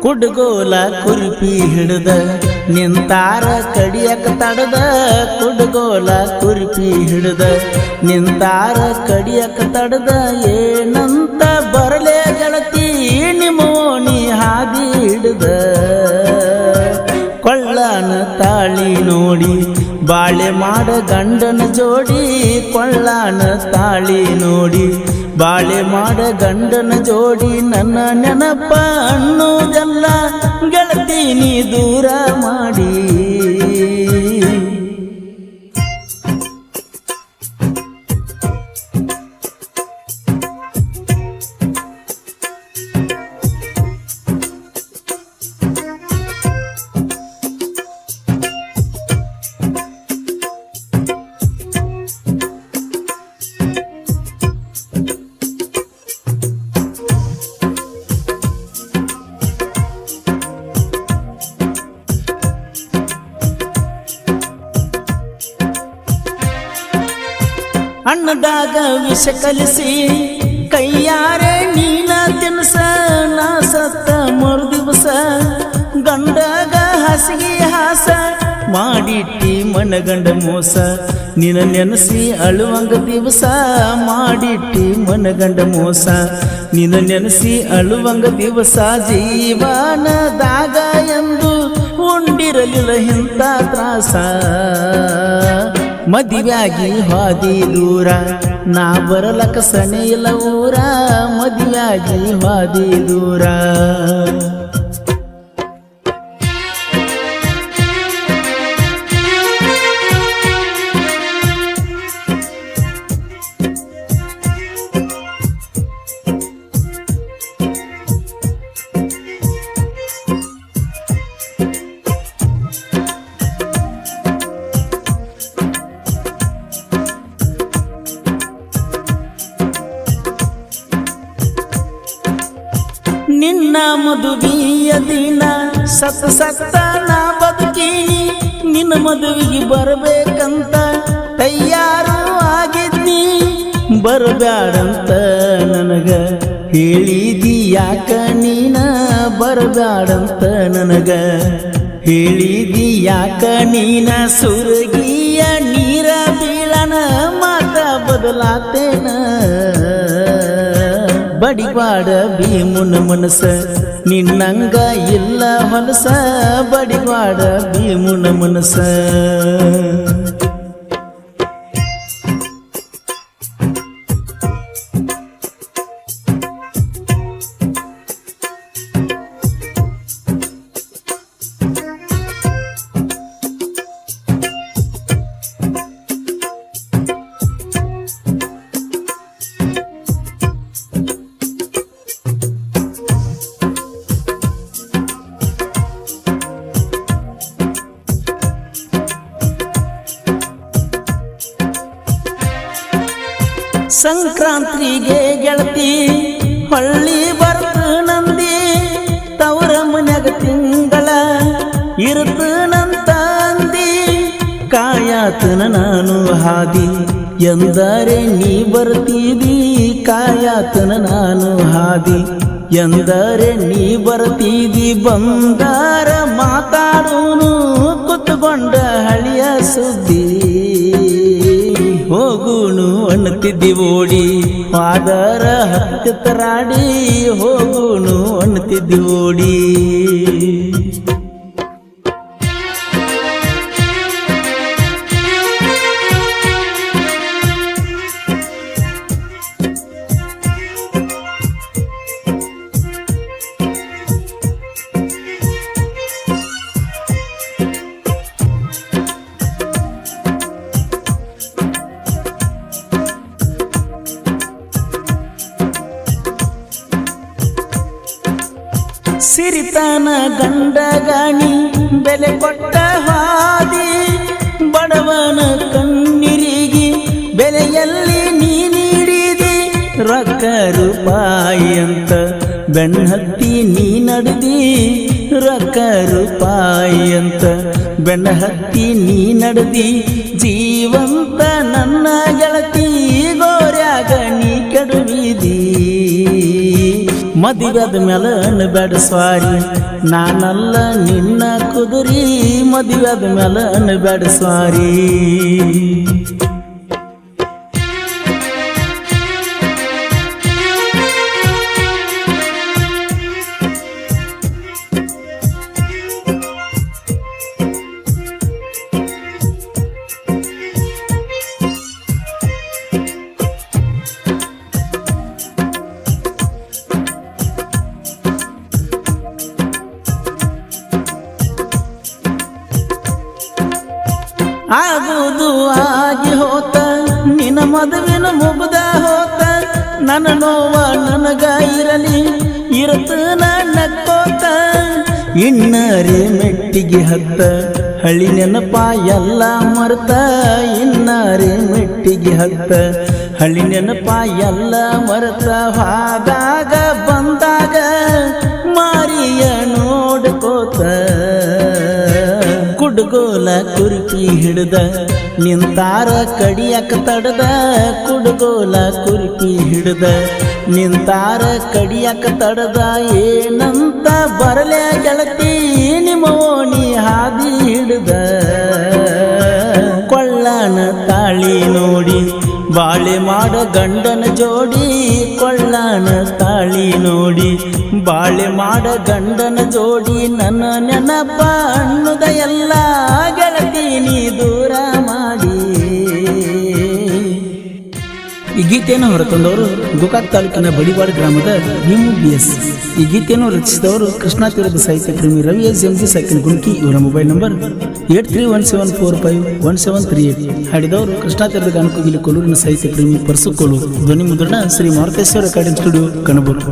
ಕುಡ್ಗೋಲ ಕುರ್ಪಿ ಹಿಡ್ದ ನಿಂತಾರ ಕಡಿಯಕ ತಡದ ಕುಡ್ಗೋಲ ಕುರ್ಪಿ ಹಿಡ್ದ ನಿಂತಾರ ಕಡಿಯಕ ತಡದ ಏನಂತ ಬರಲೇ ಗೆಳತಿ ನಿಮ್ಮ ಓಣಿ ಹಾದಿ ಹಿಡ್ದ ಕೊಳ್ಳನ ತಾಳಿ ನೋಡಿ ಬಾಳೆ ಮಾಡ ಗಂಡನ ಜೋಡಿ ಕೊಳ್ಳನ ತಾಳಿ ನೋಡಿ ಬಾಳೆ ಮಾಡ ಗಂಡನ ಜೋಡಿ ನನ್ನ ನೆನಪ ಅನ್ನೋದೆಲ್ಲ ಗೆಳತಿ ನೀ ದೂರ ಮಾಡಿ ಅನ್ನದಾಗ ವಿಷ ಕಲಿಸಿ ಕೈಯಾರೆ ನೀನ ತಿನ್ಸ ನಾ ಸತ್ತ ಮರುದಿವಸ ಗಂಡಗ ಹಾಸಿಗೆ ಹಾಸ ಮಾಡಿಟ್ಟಿ ಮನಗಂಡ ಮೋಸ ನಿನ ನೆನಸಿ ಅಳುವಂಗ ದಿವಸ ಮಾಡಿಟ್ಟಿ ಮನಗಂಡ ಮೋಸ ನಿನ ನೆನಸಿ ಅಳುವಂಗ ದಿವಸ ಜೀವನದಾಗ ಎಂದು ಉಂಡಿರಲಿಲ್ಲ ಇಂಥ ತ್ರಾಸ ಮದುವೆಯಾಗಿ ಹಾದಿ ದೂರ ನಾ ಬರಲಕ ಸನೆ ಇಲ್ಲ ಊರ ಮದುವೆಯಾಗಿ ಹಾದಿ ದೂರ ನಿನ್ನ ಮದುವೆಯ ದಿನ ಸತ್ತ ನಾ ಬದುಕೀನಿ ನಿನ್ನ ಮದುವೆಗೆ ಬರಬೇಕಂತ ತಯಾರು ಆಗಿದ್ನಿ ಬರಬ್ಯಾಡಂತ ನನಗ ಹೇಳಿದಿ ಯಾಕ ನೀನ ಬರಬ್ಯಾಡಂತ ನನಗ ಹೇಳಿದಿ ಯಾಕ ನೀನ ಸುರಗಿಯ ನೀರ ಬೀಳನ ಮಾತ ಬದಲಾತೇನ ಬಡಿವಾಡ ಭೀಮುನ ಮನಸ ನಿನ್ನಂಗ ಇಲ್ಲ ಹೊಲಸ ಬಡಿವಾಡ ಭೀಮುನ ಮನಸ ಸಂಕ್ರಾಂತಿಗೆ ಗೆಳತಿ ಹೊಳ್ಳಿ ಬರ್ತ ನಂದಿ ತವರ ಮನ್ಯಾಗ ತಿಂಗಳ ಇರ್ತನಂತ ಅಂದಿ ಕಾಯಾತನ ನಾನು ಹಾದಿ ಎಂದರೆ ನೀ ಬರ್ತೀದಿ ಕಾಯಾತನ ನಾನು ಹಾದಿ ಎಂದರೆ ನೀ ಬರ್ತೀದಿ ಬಂದಾರ ಮಾತಾಡೋನು ಕುತ್ಕೊಂಡ ಹಳಿಯ ಸುದ್ದಿ ಹೋಗುನು ಅನ್ನತಿದ್ದಿ ಓಡಿ ಪಾದರ ಹತ್ತರಾಡಿ ಹೋಗುನು ಅನ್ನತಿದ್ದಿ ಓಡಿ ಸಿರಿತನ ಗಂಡಗಾಣಿ ಬೆಲೆ ಕೊಟ್ಟ ಹಾದಿ ಬಡವನ ಕಣ್ಣೀರಿಗೆ ಬೆಲೆಯಲ್ಲಿ ನೀ ನೀಡಿದಿ ರೊಕ್ಕ ರೂಪಾಯಿ ಅಂತ ಬೆನ್ನಹತ್ತಿ ನೀ ನಡೆದಿ ರೊಕ್ಕ ರೂಪಾಯಿ ಅಂತ ಬೆನ್ನಹತ್ತಿ ನೀ ನಡೆದಿ ಜೀವಂತ ನನ್ನ ಗೆಳತಿ ಗೋರ್ಯಾಗ ನೀ ಕೆಡುವಿದಿ ಮದುವೆದ ಮೇಲೆ ಅನ್ಬೇಡ ಸ್ವಾರಿ ನಾನಲ್ಲ ನಿನ್ನ ಕುದುರಿ ಮದುವೆದ ಮೇಲೆ ಅನ್ಬೇಡ ಸ್ವಾರಿ ಆಗುವುದು ಆಗಿ ಹೋತ ನಿನ್ನ ಮದುವಿನ ಮುಗ್ದ ಹೋತ ನನ್ನ ನೋವ ನನಗ ಇರಲಿ ಇರತ ನಕ್ಕೋತ ಇನ್ನರೇ ಮೆಟ್ಟಿಗೆ ಹತ್ತ ಹಳಿ ನೆನಪ ಎಲ್ಲ ಮರ್ತ ಇನ್ನರೇ ಮೆಟ್ಟಿಗೆ ಹತ್ತ ಹಳಿ ನೆನಪ ಎಲ್ಲ ಮರ್ತ ಹಾದಾಗ ಬಂದಾಗ ಮಾರಿಯ ನೋಡ್ಕೋತ ಕುಡುಗೋಲ ಕುರುಕಿ ಹಿಡ್ದ ನಿಂತಾರ ಕಡಿಯಕ ತಡದ ಕುಡುಗೋಲ ಕುರುಕಿ ಹಿಡ್ದ ನಿಂತಾರ ಕಡಿಯಕ ತಡದ ಏನಂತ ಬರಲೇ ಗೆಳತಿ ನಿಮ್ಮ ಓಣಿ ಹಾದಿ ಹಿಡ್ದ ಕೊಳ್ಳನ ತಾಳಿ ನೋಡಿ ಬಾಳೆ ಮಾಡ ಗಂಡನ ಜೋಡಿ ಕೊಳ್ಳನ ತಾಳಿ ನೋಡಿ ಬಾಳೆ ಮಾಡ ಗಂಡನ ಜೋಡಿ ನನ್ನ ನೆನಪ ಅನ್ನುದ ಎಲ್ಲ ಗೆಳತಿ ನೀ ದೂರ ಮಾಡಿ ಈ ಗೀತೆಯನ್ನು ಹೊರತಂದವರು ಗೋಕಾಕ್ ತಾಲೂಕಿನ ಬಡಿವಾಡ ಗ್ರಾಮದ ಭೀಮು BS. ಈ ಗೀತೆಯನ್ನು ರಚಿಸಿದವರು ಕೃಷ್ಣಾ ತೀರದ ಸಾಹಿತ್ಯ ಪ್ರೇಮಿ ರವಿ SMG ಸೈಕಲ್ ಗುಂಕಿ. ಇವರ ಮೊಬೈಲ್ ನಂಬರ್ 8317451738. ಹಾಡಿದವರು ಕೃಷ್ಣಾ ತೀರದ ಗಾನಕೋಗಿಲಿ ಕೊಲ್ಲೂರಿನ ಸಾಹಿತ್ಯ ಪ್ರೇಮಿ ಪರ್ಸುಕೋಲು. ಧ್ವನಿ ಮುದ್ರಣ ಶ್ರೀ ಮಾರುತೇಶ್ವರ ರೆಕಾರ್ಡಿಂಗ್ ಸ್ಟುಡಿಯೋ ಕಣಬೂರು.